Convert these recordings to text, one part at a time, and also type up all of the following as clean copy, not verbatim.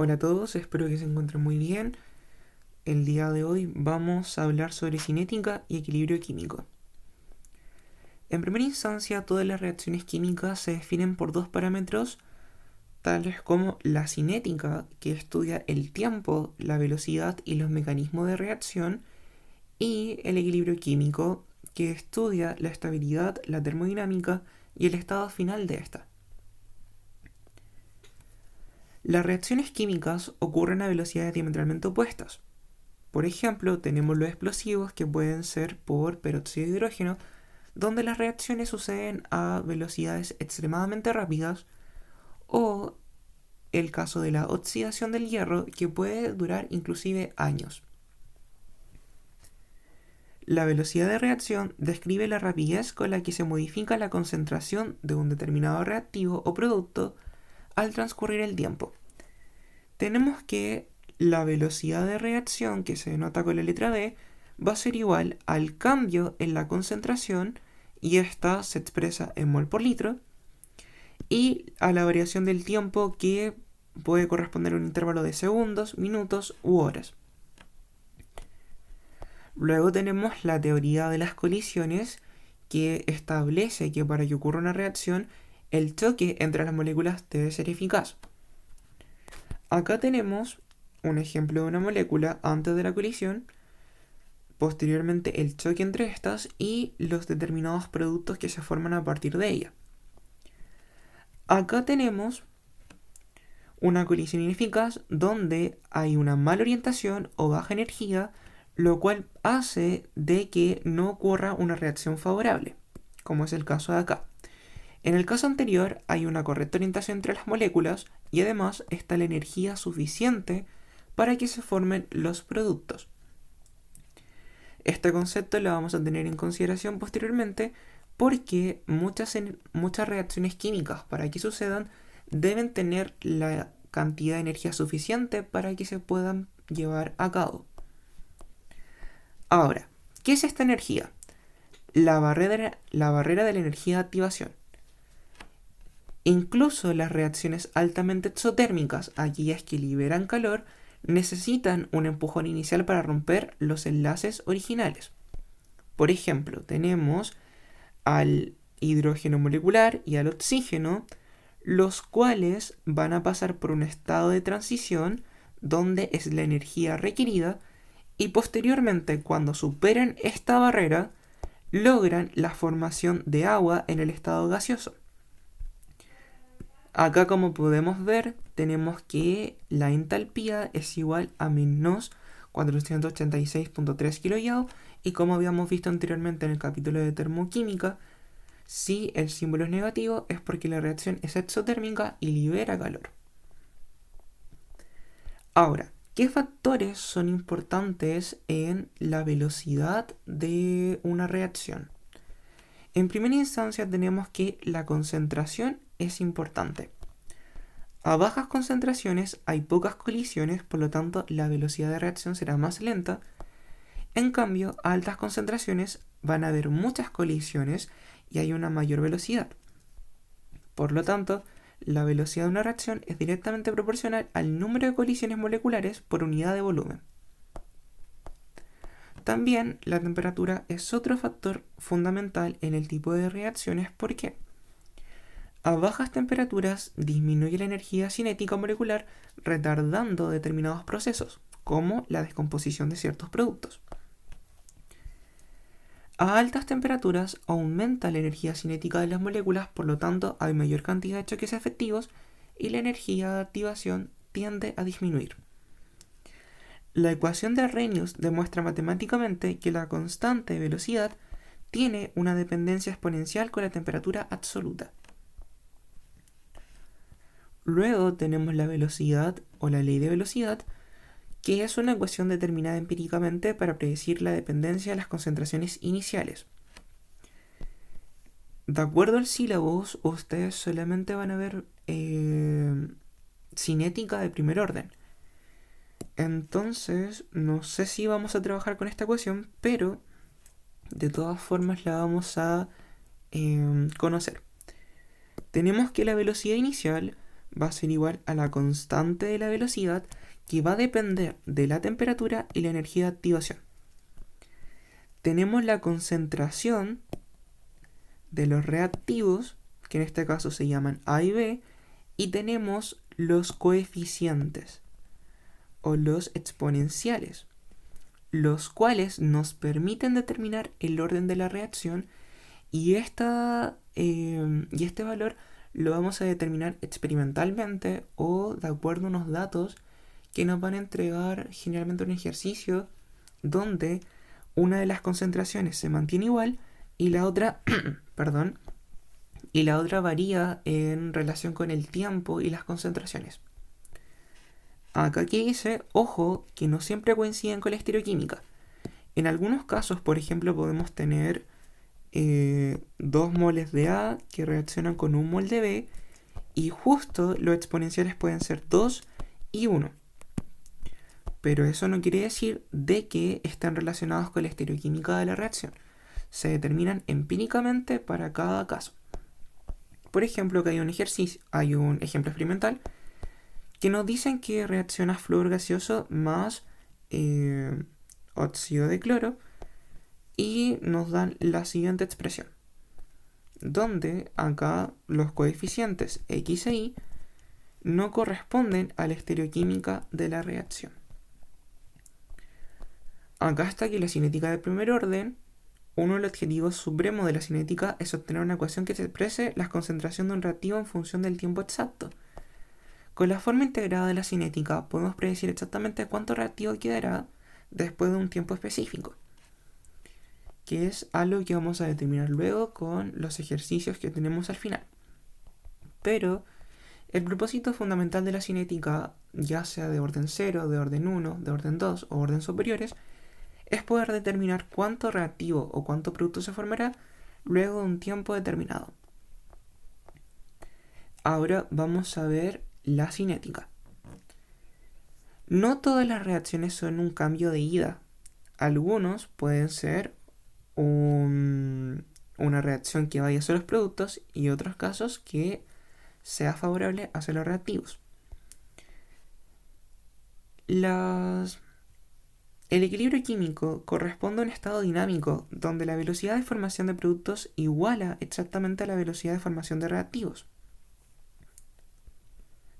Hola a todos, espero que se encuentren muy bien. El día de hoy vamos a hablar sobre cinética y equilibrio químico. En primera instancia, todas las reacciones químicas se definen por dos parámetros, tales como la cinética, que estudia el tiempo, la velocidad y los mecanismos de reacción, y el equilibrio químico, que estudia la estabilidad, la termodinámica y el estado final de esta. Las reacciones químicas ocurren a velocidades diametralmente opuestas. Por ejemplo, tenemos los explosivos que pueden ser por peróxido de hidrógeno, donde las reacciones suceden a velocidades extremadamente rápidas, o el caso de la oxidación del hierro, que puede durar inclusive años. La velocidad de reacción describe la rapidez con la que se modifica la concentración de un determinado reactivo o producto al transcurrir el tiempo. Tenemos que la velocidad de reacción, que se denota con la letra B, va a ser igual al cambio en la concentración, y esta se expresa en mol por litro, y a la variación del tiempo, que puede corresponder a un intervalo de segundos, minutos u horas. Luego tenemos la teoría de las colisiones, que establece que para que ocurra una reacción, el choque entre las moléculas debe ser eficaz. Acá tenemos un ejemplo de una molécula antes de la colisión, posteriormente el choque entre estas y los determinados productos que se forman a partir de ella. Acá tenemos una colisión ineficaz donde hay una mala orientación o baja energía, lo cual hace de que no ocurra una reacción favorable, como es el caso de acá. En el caso anterior hay una correcta orientación entre las moléculas y además está la energía suficiente para que se formen los productos. Este concepto lo vamos a tener en consideración posteriormente, porque muchas reacciones químicas, para que sucedan, deben tener la cantidad de energía suficiente para que se puedan llevar a cabo. Ahora, ¿qué es esta energía? La barrera de la energía de activación. Incluso las reacciones altamente exotérmicas, aquellas que liberan calor, necesitan un empujón inicial para romper los enlaces originales. Por ejemplo, tenemos al hidrógeno molecular y al oxígeno, los cuales van a pasar por un estado de transición donde es la energía requerida, y posteriormente, cuando superan esta barrera, logran la formación de agua en el estado gaseoso. Acá, como podemos ver, tenemos que la entalpía es igual a menos 486.3 kJ, y como habíamos visto anteriormente en el capítulo de termoquímica, si el símbolo es negativo es porque la reacción es exotérmica y libera calor. Ahora, ¿qué factores son importantes en la velocidad de una reacción? En primera instancia tenemos que la concentración es importante. A bajas concentraciones hay pocas colisiones, por lo tanto la velocidad de reacción será más lenta. En cambio, a altas concentraciones van a haber muchas colisiones y hay una mayor velocidad. Por lo tanto, la velocidad de una reacción es directamente proporcional al número de colisiones moleculares por unidad de volumen. También la temperatura es otro factor fundamental en el tipo de reacciones, porque a bajas temperaturas disminuye la energía cinética molecular, retardando determinados procesos, como la descomposición de ciertos productos. A altas temperaturas aumenta la energía cinética de las moléculas, por lo tanto hay mayor cantidad de choques efectivos y la energía de activación tiende a disminuir. La ecuación de Arrhenius demuestra matemáticamente que la constante de velocidad tiene una dependencia exponencial con la temperatura absoluta. Luego tenemos la velocidad o la ley de velocidad, que es una ecuación determinada empíricamente para predecir la dependencia de las concentraciones iniciales. De acuerdo al sílabus, ustedes solamente van a ver cinética de primer orden. Entonces, no sé si vamos a trabajar con esta ecuación, pero de todas formas la vamos a conocer. Tenemos que la velocidad inicial va a ser igual a la constante de la velocidad, que va a depender de la temperatura y la energía de activación. Tenemos la concentración de los reactivos, que en este caso se llaman A y B, y tenemos los coeficientes o los exponenciales, los cuales nos permiten determinar el orden de la reacción, y este valor lo vamos a determinar experimentalmente o de acuerdo a unos datos que nos van a entregar generalmente un ejercicio donde una de las concentraciones se mantiene igual y la otra, perdón, y la otra varía en relación con el tiempo y las concentraciones. Acá aquí dice, ojo, que no siempre coinciden con la estereoquímica. En algunos casos, por ejemplo, podemos tener 2 moles de A que reaccionan con 1 mol de B, y justo los exponenciales pueden ser 2 y 1. Pero eso no quiere decir de que estén relacionados con la estereoquímica de la reacción. Se determinan empíricamente para cada caso. Por ejemplo, que hay un ejemplo experimental que nos dicen que reacciona flúor gaseoso más óxido de cloro, y nos dan la siguiente expresión, donde acá los coeficientes X e Y no corresponden a la estereoquímica de la reacción. Acá está que la cinética de primer orden, uno de los objetivos supremos de la cinética es obtener una ecuación que se exprese la concentración de un reactivo en función del tiempo exacto. Con la forma integrada de la cinética podemos predecir exactamente cuánto reactivo quedará después de un tiempo específico, que es algo que vamos a determinar luego con los ejercicios que tenemos al final. Pero el propósito fundamental de la cinética, ya sea de orden 0, de orden 1, de orden 2 o orden superiores, es poder determinar cuánto reactivo o cuánto producto se formará luego de un tiempo determinado. Ahora vamos a ver la cinética. No todas las reacciones son un cambio de ida. Algunos pueden ser una reacción que vaya hacia los productos y otros casos que sea favorable hacia los reactivos. El equilibrio químico corresponde a un estado dinámico donde la velocidad de formación de productos iguala exactamente a la velocidad de formación de reactivos.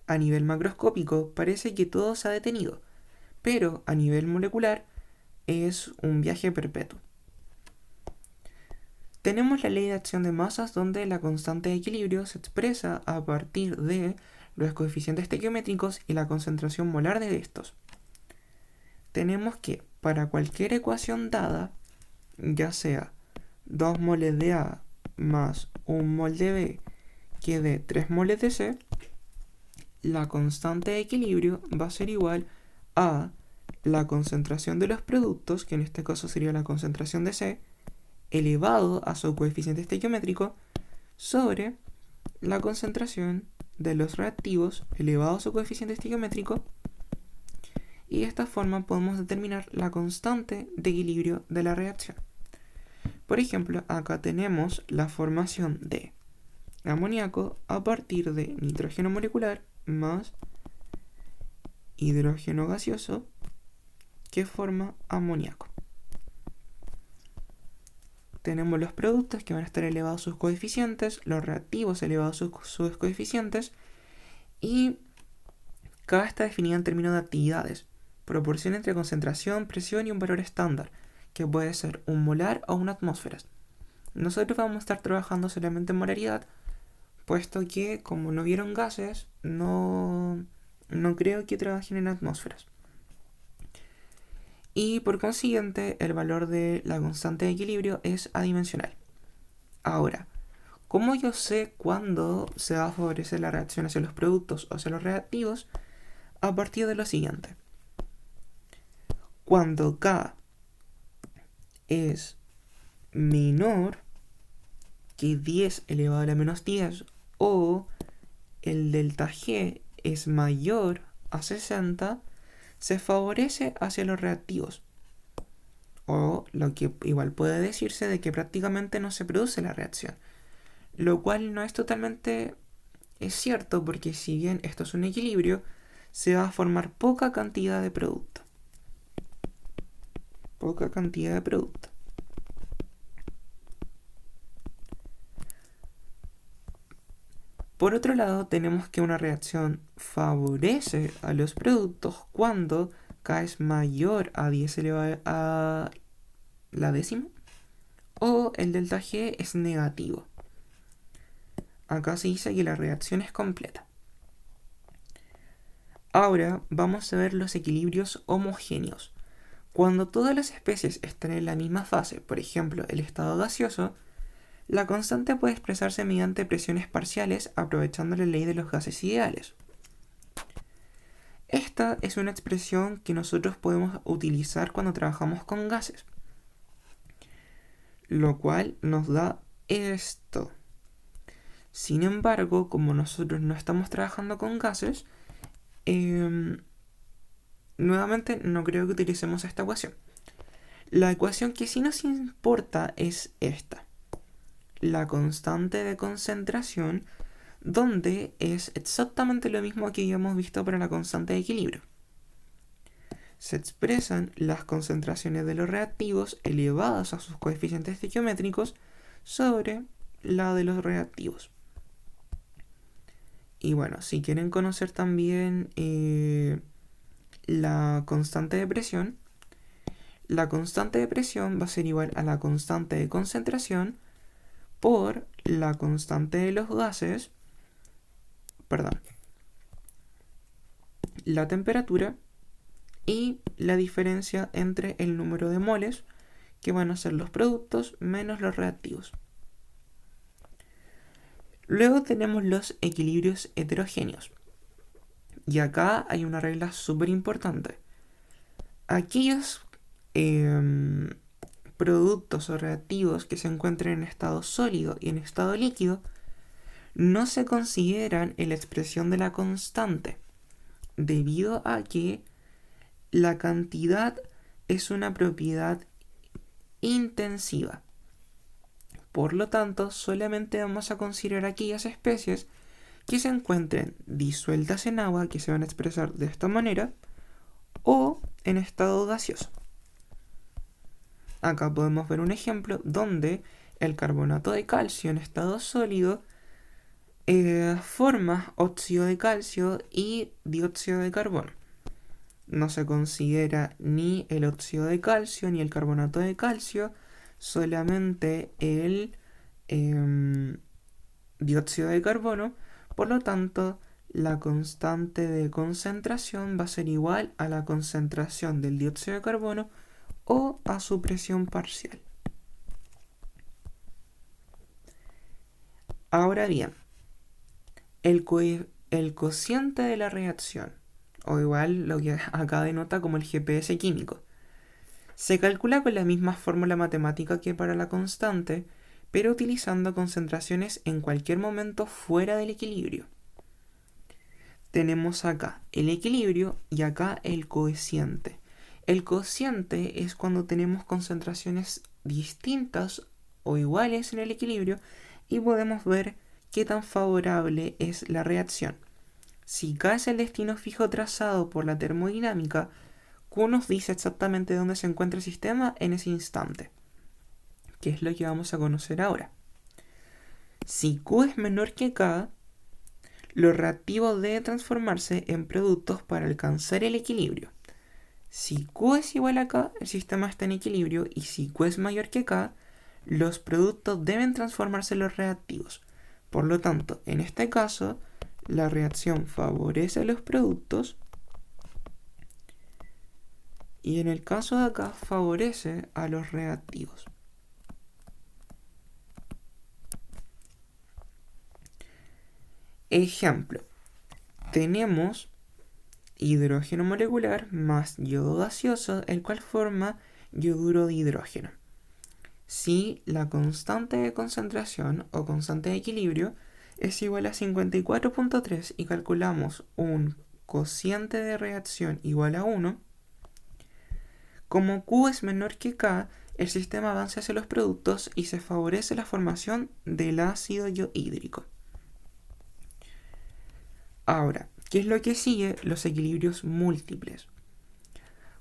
A nivel macroscópico parece que todo se ha detenido, pero a nivel molecular es un viaje perpetuo. Tenemos la ley de acción de masas, donde la constante de equilibrio se expresa a partir de los coeficientes estequiométricos y la concentración molar de estos. Tenemos que para cualquier ecuación dada, ya sea 2 moles de A más 1 mol de B que dé 3 moles de C, la constante de equilibrio va a ser igual a la concentración de los productos, que en este caso sería la concentración de C, elevado a su coeficiente estequiométrico, sobre la concentración de los reactivos elevado a su coeficiente estequiométrico, y de esta forma podemos determinar la constante de equilibrio de la reacción. Por ejemplo, acá tenemos la formación de amoníaco a partir de nitrógeno molecular más hidrógeno gaseoso que forma amoníaco. Tenemos los productos que van a estar elevados a sus coeficientes, los reactivos elevados a sus coeficientes, y cada está definida en términos de actividades, proporción entre concentración, presión y un valor estándar, que puede ser un molar o una atmósfera. Nosotros vamos a estar trabajando solamente en molaridad, puesto que como no vieron gases, no creo que trabajen en atmósferas. Y por consiguiente, el valor de la constante de equilibrio es adimensional. Ahora, ¿cómo yo sé cuándo se va a favorecer la reacción hacia los productos o hacia los reactivos? A partir de lo siguiente. Cuando K es menor que 10 elevado a la menos 10, o el delta G es mayor a 60, se favorece hacia los reactivos. O lo que igual puede decirse de que prácticamente no se produce la reacción, lo cual no es totalmente es cierto porque si bien esto es un equilibrio, se va a formar poca cantidad de producto. Poca cantidad de producto. Por otro lado, tenemos que una reacción favorece a los productos cuando K es mayor a 10 elevado a la décima o el delta G es negativo. Acá se dice que la reacción es completa. Ahora vamos a ver los equilibrios homogéneos. Cuando todas las especies están en la misma fase, por ejemplo el estado gaseoso, la constante puede expresarse mediante presiones parciales aprovechando la ley de los gases ideales. Esta es una expresión que nosotros podemos utilizar cuando trabajamos con gases, lo cual nos da esto. Sin embargo, como nosotros no estamos trabajando con gases, nuevamente no creo que utilicemos esta ecuación. La ecuación que sí nos importa es esta. La constante de concentración, donde es exactamente lo mismo que habíamos visto para la constante de equilibrio. Se expresan las concentraciones de los reactivos elevadas a sus coeficientes estequiométricos sobre la de los reactivos. Y bueno, si quieren conocer también la constante de presión, la constante de presión va a ser igual a la constante de concentración por la constante de los gases, la temperatura y la diferencia entre el número de moles, que van a ser los productos menos los reactivos. Luego tenemos los equilibrios heterogéneos. Y acá hay una regla súper importante. Aquellos productos o reactivos que se encuentren en estado sólido y en estado líquido no se consideran en la expresión de la constante, debido a que la cantidad es una propiedad intensiva. Por lo tanto, solamente vamos a considerar aquellas especies que se encuentren disueltas en agua, que se van a expresar de esta manera, o en estado gaseoso. Acá podemos ver un ejemplo donde el carbonato de calcio en estado sólido forma óxido de calcio y dióxido de carbono. No se considera ni el óxido de calcio ni el carbonato de calcio, solamente el dióxido de carbono. Por lo tanto, la constante de concentración va a ser igual a la concentración del dióxido de carbono o a su presión parcial. Ahora bien, el cociente de la reacción, o igual lo que acá denota como el GPS químico, se calcula con la misma fórmula matemática que para la constante, pero utilizando concentraciones en cualquier momento fuera del equilibrio. Tenemos acá el equilibrio y acá el cociente. El cociente es cuando tenemos concentraciones distintas o iguales en el equilibrio y podemos ver qué tan favorable es la reacción. Si K es el destino fijo trazado por la termodinámica, Q nos dice exactamente dónde se encuentra el sistema en ese instante, que es lo que vamos a conocer ahora. Si Q es menor que K, los reactivos deben transformarse en productos para alcanzar el equilibrio. Si Q es igual a K, el sistema está en equilibrio, y si Q es mayor que K, los productos deben transformarse en los reactivos. Por lo tanto, en este caso, la reacción favorece a los productos y en el caso de acá favorece a los reactivos. Ejemplo, tenemos hidrógeno molecular más yodo gaseoso, el cual forma yoduro de hidrógeno. Si la constante de concentración o constante de equilibrio es igual a 54.3 y calculamos un cociente de reacción igual a 1, como Q es menor que K, el sistema avanza hacia los productos y se favorece la formación del ácido hídrico. Ahora, ¿qué es lo que sigue? Los equilibrios múltiples.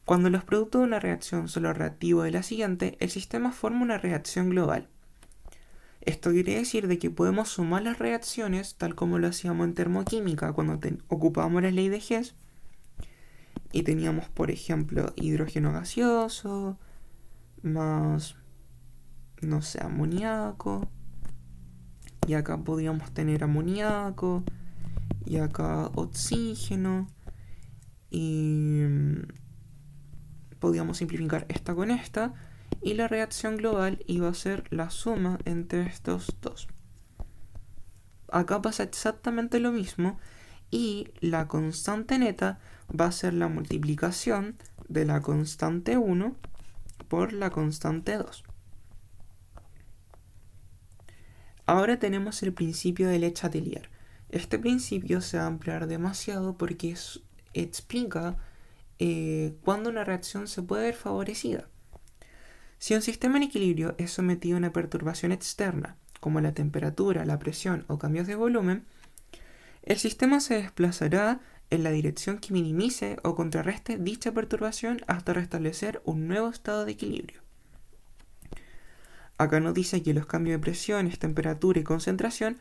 Cuando los productos de una reacción son los reactivos de la siguiente, el sistema forma una reacción global. Esto quiere decir de que podemos sumar las reacciones tal como lo hacíamos en termoquímica cuando ocupábamos la ley de Hess y teníamos, por ejemplo, hidrógeno gaseoso más, no sé, amoníaco, y acá podíamos tener amoníaco y acá oxígeno, y podíamos simplificar esta con esta, y la reacción global iba a ser la suma entre estos dos. Acá pasa exactamente lo mismo, y la constante neta va a ser la multiplicación de la constante 1 por la constante 2. Ahora tenemos el principio de Le Chatelier. Este principio se va a ampliar demasiado porque explica cuándo una reacción se puede ver favorecida. Si un sistema en equilibrio es sometido a una perturbación externa, como la temperatura, la presión o cambios de volumen, el sistema se desplazará en la dirección que minimice o contrarreste dicha perturbación hasta restablecer un nuevo estado de equilibrio. Acá nos dice que los cambios de presiones, temperatura y concentración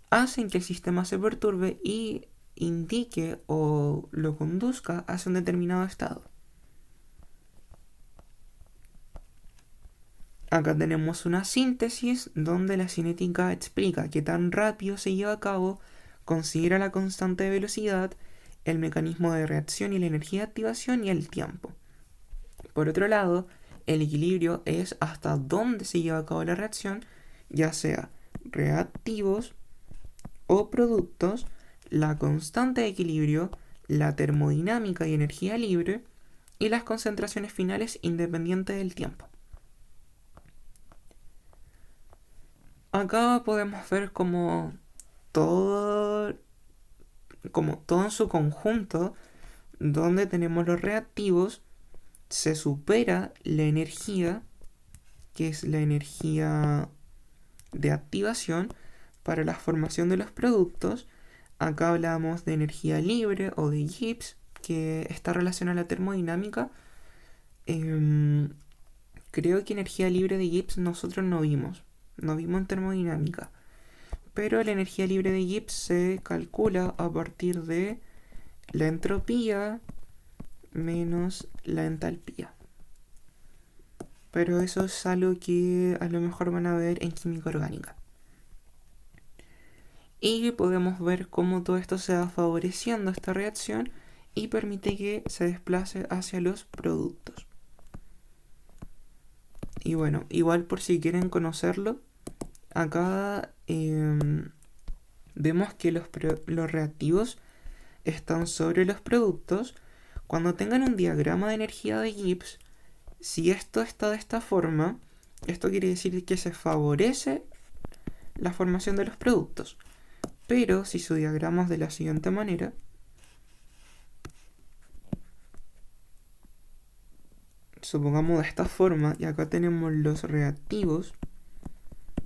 hacen que el sistema se perturbe y indique o lo conduzca hacia un determinado estado. Acá tenemos una síntesis donde la cinética explica qué tan rápido se lleva a cabo, considera la constante de velocidad, el mecanismo de reacción y la energía de activación y el tiempo. Por otro lado, el equilibrio es hasta dónde se lleva a cabo la reacción, ya sea reactivos o productos, la constante de equilibrio, la termodinámica y energía libre, y las concentraciones finales independientes del tiempo. Acá podemos ver como todo en su conjunto, donde tenemos los reactivos, se supera la energía, que es la energía de activación para la formación de los productos. Acá hablamos de energía libre o de Gibbs, que está relacionada a la termodinámica. Creo que energía libre de Gibbs nosotros no vimos en termodinámica, pero la energía libre de Gibbs se calcula a partir de la entropía menos la entalpía. Pero eso es algo que a lo mejor van a ver en química orgánica. Y podemos ver cómo todo esto se va favoreciendo esta reacción y permite que se desplace hacia los productos. Y bueno, igual por si quieren conocerlo, acá vemos que los reactivos están sobre los productos. Cuando tengan un diagrama de energía de Gibbs, si esto está de esta forma, esto quiere decir que se favorece la formación de los productos. Pero si su diagrama es de la siguiente manera, supongamos de esta forma, y acá tenemos los reactivos,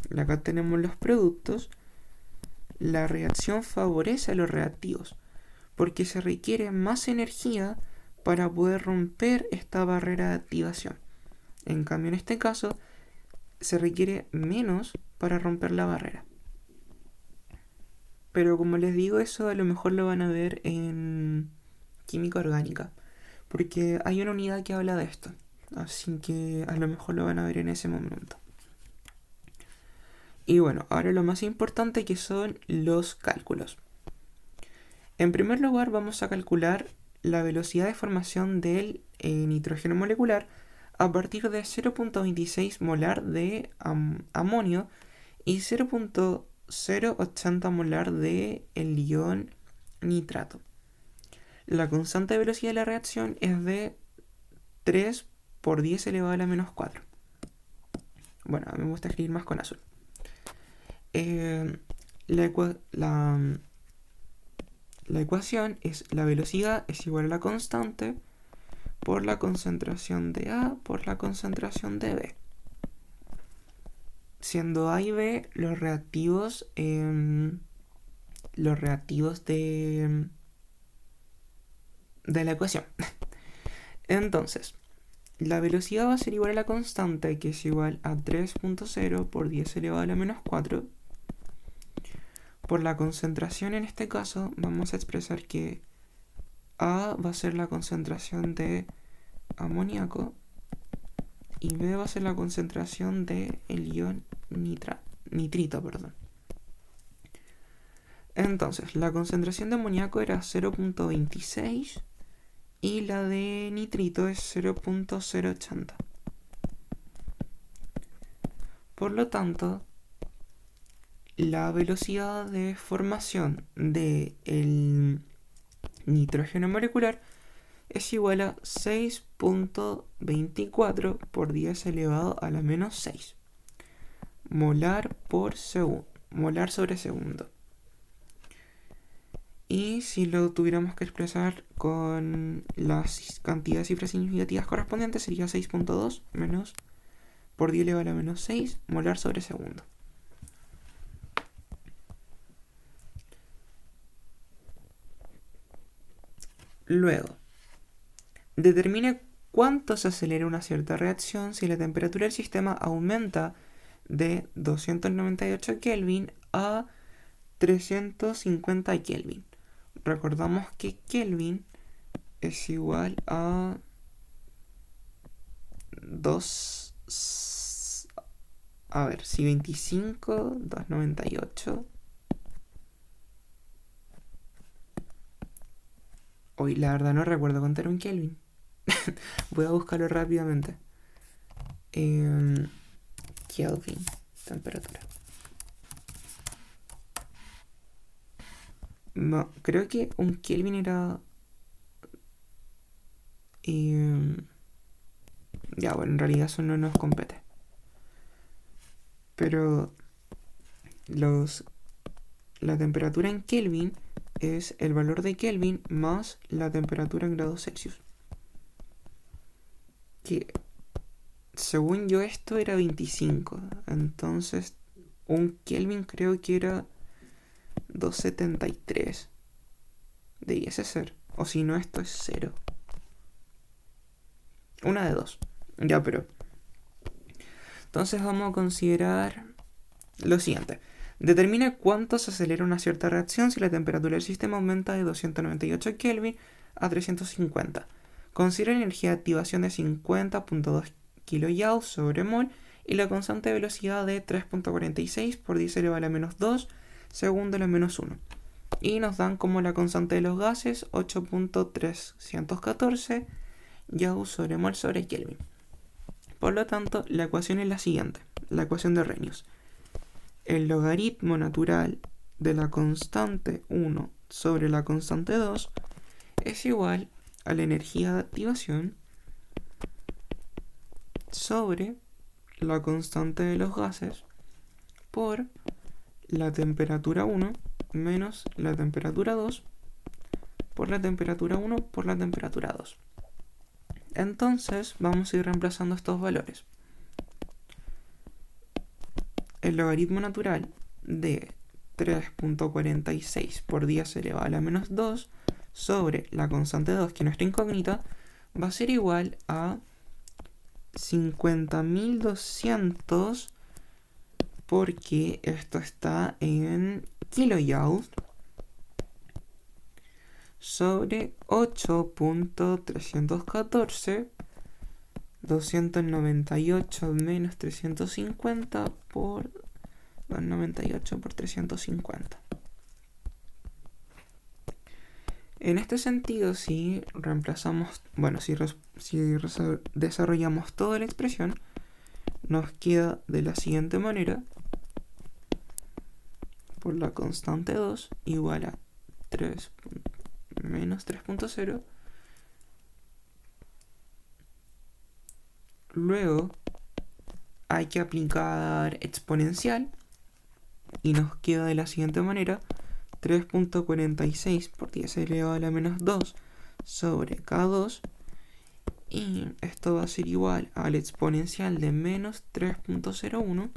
y acá tenemos los productos, la reacción favorece a los reactivos, porque se requiere más energía para poder romper esta barrera de activación. En cambio, en este caso, se requiere menos para romper la barrera. Pero como les digo, eso a lo mejor lo van a ver en química orgánica, porque hay una unidad que habla de esto, así que a lo mejor lo van a ver en ese momento. Y bueno, ahora lo más importante, que son los cálculos. En primer lugar vamos a calcular la velocidad de formación del nitrógeno molecular a partir de 0.26 molar de amonio y 0.080 molar de el ion nitrato. La constante de velocidad de la reacción es de 3 por 10 elevado a la menos 4. Bueno, a mí me gusta escribir más con azul. La ecuación es la velocidad es igual a la constante por la concentración de A por la concentración de B. Siendo A y B los reactivos los reactivos de la ecuación. Entonces, la velocidad va a ser igual a la constante, que es igual a 3.0 por 10 elevado a la menos 4. Por la concentración en este caso, vamos a expresar que A va a ser la concentración de amoníaco y B va a ser la concentración de el ion nitrito. Entonces, la concentración de amoníaco era 0.26 y la de nitrito es 0.080. Por lo tanto, la velocidad de formación del nitrógeno molecular es igual a 6.24 por 10 elevado a la menos 6 molar sobre segundo. Y si lo tuviéramos que expresar con las cantidades de cifras significativas correspondientes, sería 6.2 menos por 10 elevado a la menos 6 molar sobre segundo. Luego, determine cuánto se acelera una cierta reacción si la temperatura del sistema aumenta de 298 Kelvin a 350 Kelvin. Recordamos que Kelvin es igual a 2... A ver, si 25, 298... Hoy la verdad no recuerdo contar un Kelvin. Voy a buscarlo rápidamente. Kelvin, temperatura. No, creo que un Kelvin era... ya, bueno, en realidad eso no nos compete. Pero la temperatura en Kelvin es el valor de Kelvin más la temperatura en grados Celsius. Que según yo esto era 25. Entonces un Kelvin creo que era 273. Debiese ser. O si no, esto es 0. Una de dos. Ya, pero... Entonces vamos a considerar lo siguiente. Determina cuánto se acelera una cierta reacción si la temperatura del sistema aumenta de 298 Kelvin a 350. Considera la energía de activación de 50.2 kJ sobre mol y la constante de velocidad de 3.46 por 10 elevado a la menos 2 segundo a la menos 1. Y nos dan como la constante de los gases 8.314 Joule sobre mol sobre Kelvin. Por lo tanto, la ecuación es la siguiente, la ecuación de Arrhenius. El logaritmo natural de la constante 1 sobre la constante 2 es igual a la energía de activación sobre la constante de los gases por la temperatura 1 menos la temperatura 2 por la temperatura 1 por la temperatura 2. Entonces vamos a ir reemplazando estos valores. El logaritmo natural de 3.46 por 10 elevado a la menos 2 sobre la constante 2, que es nuestra incógnita, va a ser igual a 50.200, porque esto está en kilojoules, sobre 8.314, 298 menos 350 por 298 por 350. En este sentido, si reemplazamos, si desarrollamos toda la expresión, nos queda de la siguiente manera: por la constante 2 igual a 3 menos 3.0. Luego hay que aplicar exponencial y nos queda de la siguiente manera: 3.46 por 10 elevado a la menos 2 sobre K2, y esto va a ser igual al exponencial de menos 3.01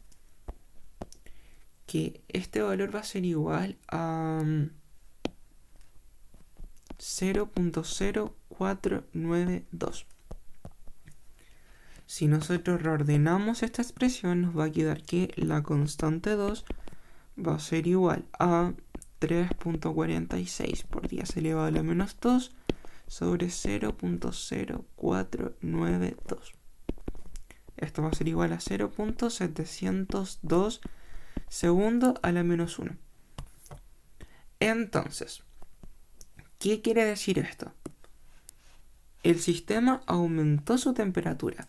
que este valor va a ser igual a 0.0492. Si nosotros reordenamos esta expresión, nos va a quedar que la constante 2 va a ser igual a 3.46 por 10 elevado a la menos 2 sobre 0.0492. Esto va a ser igual a 0.702 segundos a la menos 1. Entonces, ¿qué quiere decir esto? El sistema aumentó su temperatura.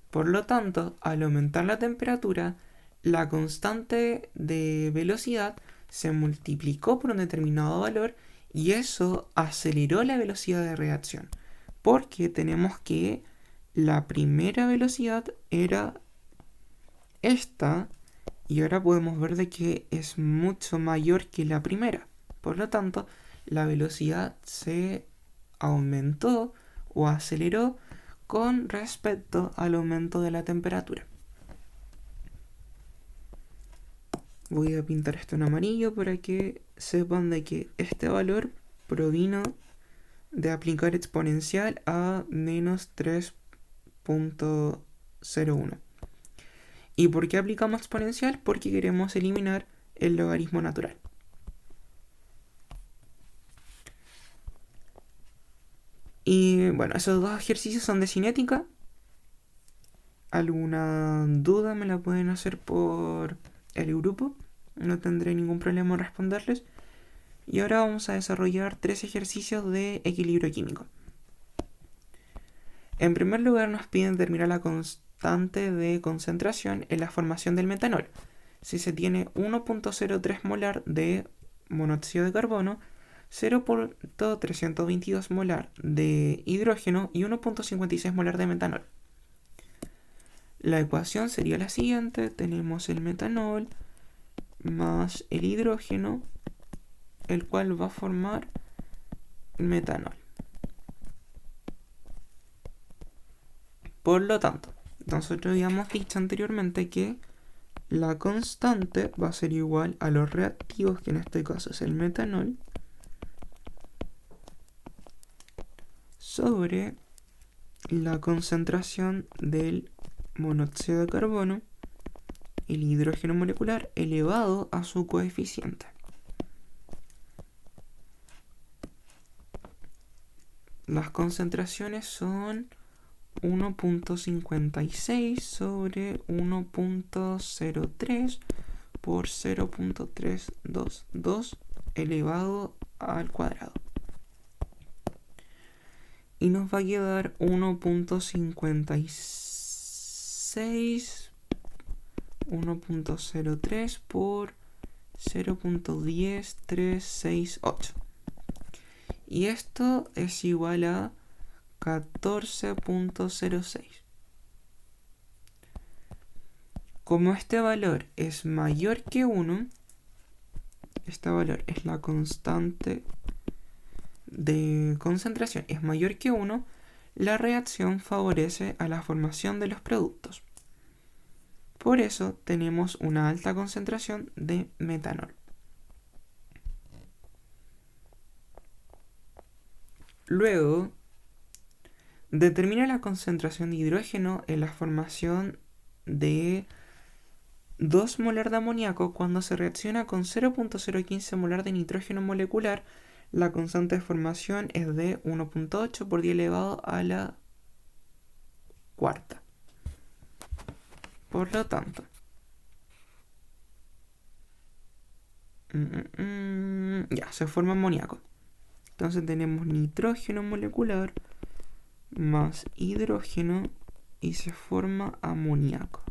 Por lo tanto, al aumentar la temperatura, la constante de velocidad se multiplicó por un determinado valor y eso aceleró la velocidad de reacción. Porque tenemos que la primera velocidad era esta y ahora podemos ver de que es mucho mayor que la primera. Por lo tanto, la velocidad se aumentó o aceleró con respecto al aumento de la temperatura. Voy a pintar esto en amarillo para que sepan de que este valor provino de aplicar exponencial a menos 3.01. ¿Y por qué aplicamos exponencial? Porque queremos eliminar el logaritmo natural. Y bueno, esos dos ejercicios son de cinética. ¿Alguna duda me la pueden hacer por el grupo? No tendré ningún problema en responderles. Y ahora vamos a desarrollar 3 ejercicios de equilibrio químico. En primer lugar nos piden determinar la constante de concentración en la formación del metanol. Si se tiene 1.03 molar de monóxido de carbono, 0.322 molar de hidrógeno y 1.56 molar de metanol. La ecuación sería la siguiente. Tenemos el metanol más el hidrógeno, el cual va a formar metanol. Por lo tanto, nosotros habíamos dicho anteriormente que la constante va a ser igual a los reactivos, que en este caso es el metanol, sobre la concentración del monóxido de carbono, el hidrógeno molecular, elevado a su coeficiente. Las concentraciones son 1.56 sobre 1.03 por 0.322 elevado al cuadrado. Y nos va a quedar 1.56, 1.03 por 0.10368. Y esto es igual a 14.06. Como este valor es mayor que 1, este valor es la constante de concentración, es mayor que 1, la reacción favorece a la formación de los productos. Por eso tenemos una alta concentración de metanol. Luego, determina la concentración de hidrógeno en la formación de 2 molar de amoníaco cuando se reacciona con 0.015 molar de nitrógeno molecular. La constante de formación es de 1.8 por 10 elevado a la cuarta. Por lo tanto, ya, se forma amoníaco. Entonces tenemos nitrógeno molecular más hidrógeno y se forma amoníaco.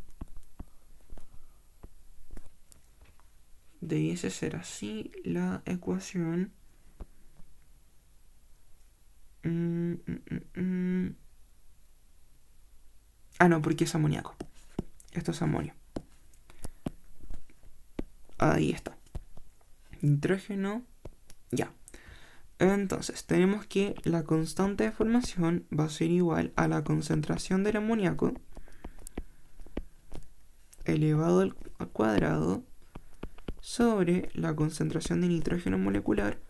Debiese ser así la ecuación. No, porque es amoníaco. Esto es amonio. Ahí está. Nitrógeno. Ya. Entonces, tenemos que la constante de formación va a ser igual a la concentración del amoníaco elevado al cuadrado sobre la concentración de nitrógeno molecular,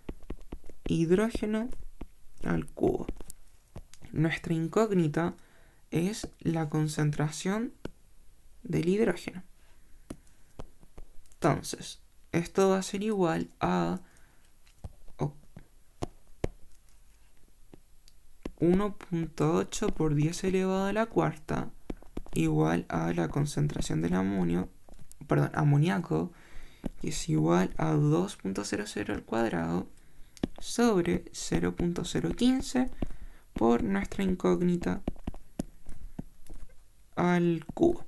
hidrógeno al cubo. Nuestra incógnita es la concentración del hidrógeno. Entonces, esto va a ser igual a 1.8 por 10 elevado a la cuarta igual a la concentración del amoníaco, que es igual a 2.00 al cuadrado sobre 0.015 por nuestra incógnita al cubo.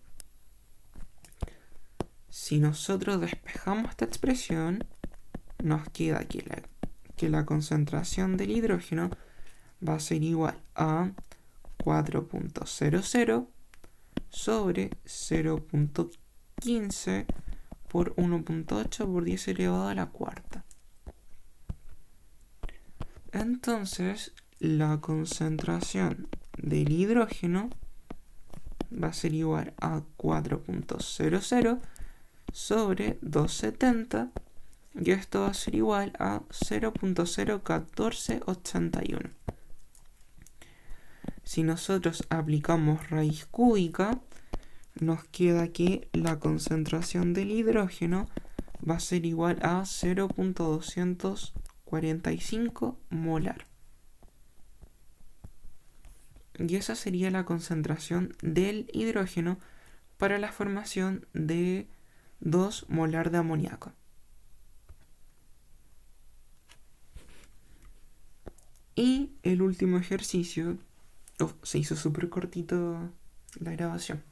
Si nosotros despejamos esta expresión, nos queda que la concentración del hidrógeno va a ser igual a 4.00 sobre 0.15 por 1.8 por 10 elevado a la cuarta. Entonces, la concentración del hidrógeno va a ser igual a 4.00 sobre 270, y esto va a ser igual a 0.01481. Si nosotros aplicamos raíz cúbica, nos queda que la concentración del hidrógeno va a ser igual a 0.245 molar. Y esa sería la concentración del hidrógeno para la formación de 2 molar de amoníaco. Y el último ejercicio, se hizo súper cortito la grabación.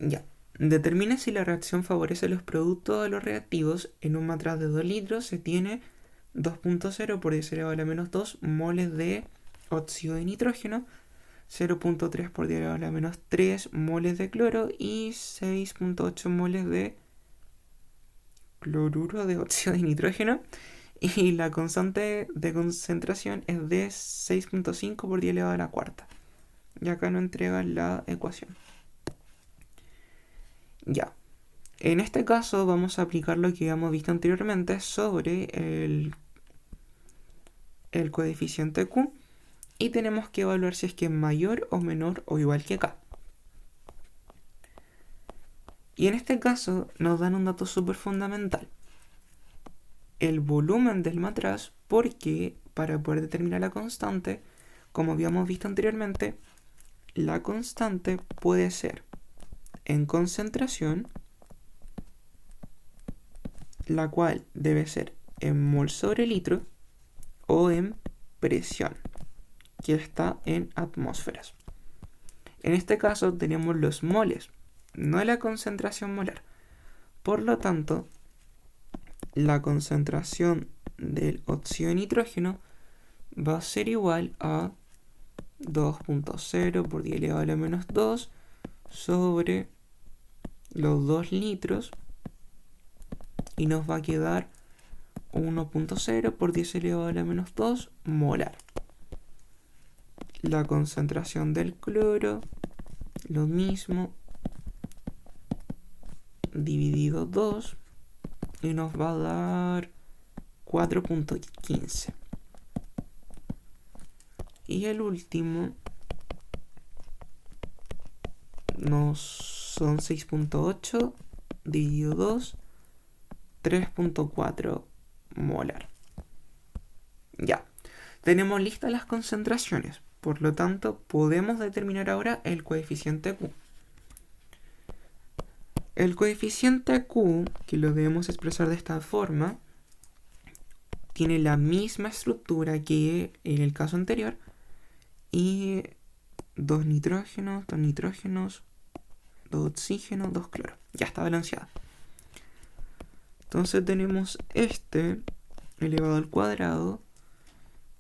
Ya. Determine si la reacción favorece los productos de los reactivos. En un matraz de 2 litros se tiene 2.0 por 10 elevado a la menos 2 moles de óxido de nitrógeno, 0.3 por 10 elevado a la menos 3 moles de cloro y 6.8 moles de cloruro de óxido de nitrógeno. Y la constante de concentración es de 6.5 por 10 elevado a la cuarta. Y acá nos entrega la ecuación. Ya. En este caso vamos a aplicar lo que habíamos visto anteriormente sobre el coeficiente Q. Y tenemos que evaluar si es que es mayor o menor o igual que K. Y en este caso nos dan un dato súper fundamental. El volumen del matraz, porque para poder determinar la constante, como habíamos visto anteriormente, la constante puede ser en concentración, la cual debe ser en mol sobre litro, o en presión, que está en atmósferas. En este caso tenemos los moles, no la concentración molar. Por lo tanto, la concentración del óxido de nitrógeno va a ser igual a 2.0 por 10 elevado a la menos 2 sobre los 2 litros, y nos va a quedar 1.0 por 10 elevado a la menos 2 molar. La concentración del cloro, lo mismo, dividido 2, y nos va a dar 4.15. Y el último son 6.8 dividido 2, 3.4 molar. Ya, tenemos listas las concentraciones, por lo tanto podemos determinar ahora el coeficiente Q. El coeficiente Q, que lo debemos expresar de esta forma, tiene la misma estructura que en el caso anterior, y 2 nitrógenos, 2 nitrógenos, 2 oxígenos, 2 cloro. Ya está balanceada. Entonces tenemos este elevado al cuadrado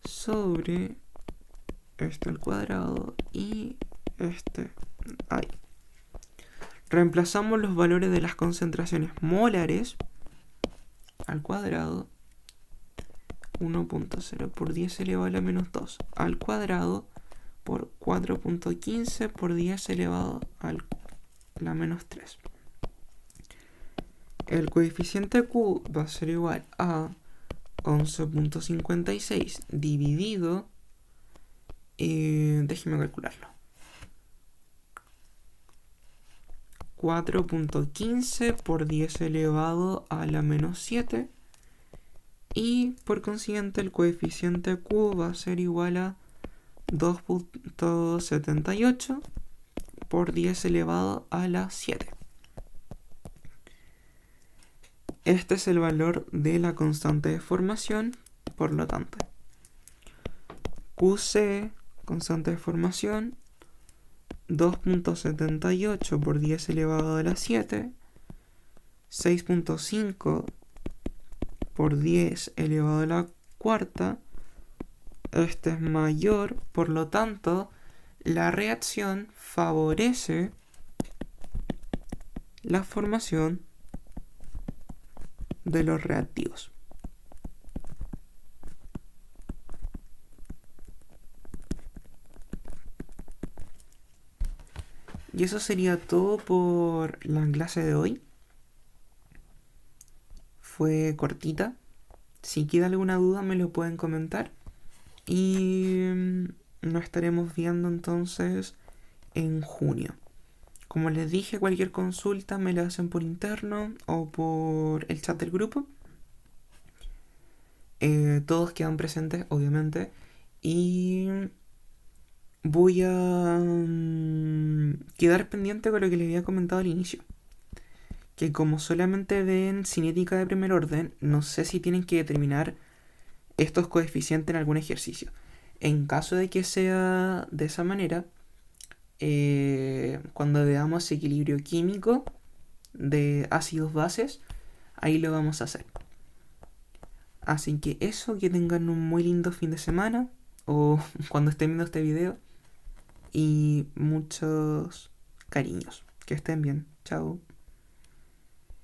sobre este al cuadrado y este ahí. Reemplazamos los valores de las concentraciones molares al cuadrado, 1.0 por 10 elevado a la menos 2 al cuadrado por 4.15 por 10 elevado a la menos 3. el coeficiente Q va a ser igual a 11.56 dividido, déjeme calcularlo, 4.15 por 10 elevado a la menos 7, y por consiguiente el coeficiente Q va a ser igual a 2.78 por 10 elevado a la 7. Este es el valor de la constante de formación, por lo tanto, QC, constante de formación, 2.78 por 10 elevado a la 7, 6.5 por 10 elevado a la cuarta. Este es mayor, por lo tanto, la reacción favorece la formación de los reactivos. Y eso sería todo por la clase de hoy. Fue cortita. Si queda alguna duda me lo pueden comentar. Y nos estaremos viendo entonces en junio. Como les dije, cualquier consulta me la hacen por interno o por el chat del grupo. Todos quedan presentes, obviamente. Y voy a quedar pendiente con lo que les había comentado al inicio. Que como solamente ven cinética de primer orden, no sé si tienen que determinar estos coeficientes en algún ejercicio. En caso de que sea de esa manera, cuando veamos equilibrio químico de ácidos bases, ahí lo vamos a hacer. Así que eso, que tengan un muy lindo fin de semana o cuando estén viendo este video, y muchos cariños. Que estén bien. Chao.